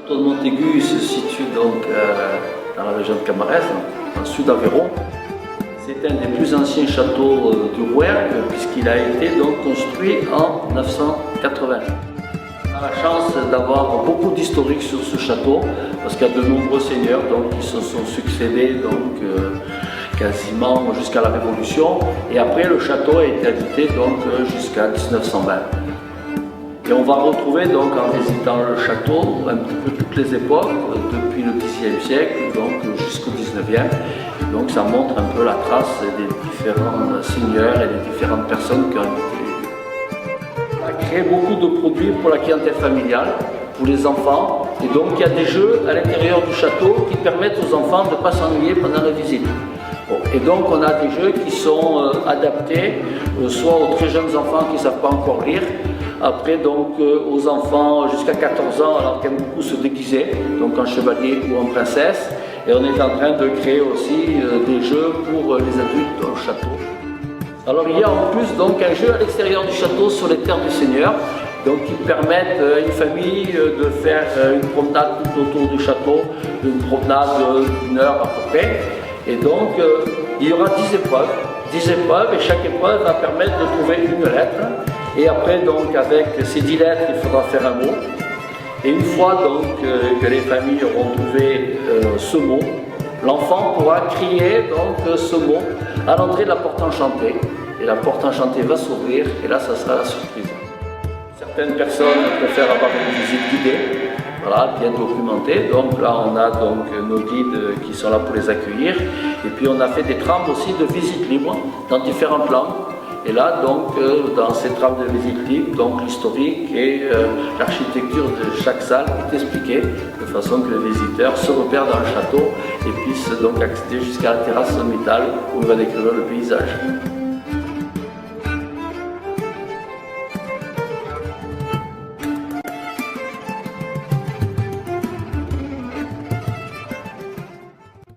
Le château de Montaigu se situe donc dans la région de Camarès, dans le sud d'Aveyron. C'est un des plus anciens châteaux du Rouergue puisqu'il a été donc construit en 980. On a la chance d'avoir beaucoup d'historiques sur ce château parce qu'il y a de nombreux seigneurs donc, qui se sont succédés donc, quasiment jusqu'à la Révolution. Et après le château a été habité donc, jusqu'à 1920. Et on va retrouver donc en visitant le château un petit peu toutes les époques, depuis le Xe siècle donc jusqu'au XIXe. Donc ça montre un peu la trace des différents seigneurs et des différentes personnes qui ont été. On a créé beaucoup de produits pour la clientèle familiale, pour les enfants. Et donc il y a des jeux à l'intérieur du château qui permettent aux enfants de ne pas s'ennuyer pendant la visite. Bon, et donc on a des jeux qui sont adaptés soit aux très jeunes enfants qui ne savent pas encore lire, après donc aux enfants jusqu'à 14 ans alors qu'ils aiment beaucoup se déguiser, donc en chevalier ou en princesse. Et on est en train de créer aussi des jeux pour les adultes dans le château. Alors il y a en plus donc un jeu à l'extérieur du château sur les terres du Seigneur, donc qui permettent à une famille de faire une promenade tout autour du château, une promenade d'une heure à peu près. Et donc il y aura 10 épreuves et chaque épreuve va permettre de trouver une lettre. Et après donc avec ces 10 lettres il faudra faire un mot. Et une fois donc que les familles auront trouvé ce mot, l'enfant pourra crier donc ce mot à l'entrée de la porte enchantée. Et la porte enchantée va s'ouvrir et là ça sera la surprise. Certaines personnes préfèrent avoir une visite guidée, voilà, bien documentée. Donc là on a donc nos guides qui sont là pour les accueillir. Et puis on a fait des trames aussi de visite libre dans différentes langues. Et là, donc, dans ces trames de visite libre, donc l'historique et l'architecture de chaque salle est expliquée de façon que le visiteur se repère dans le château et puisse donc accéder jusqu'à la terrasse sommitale où il va découvrir le paysage.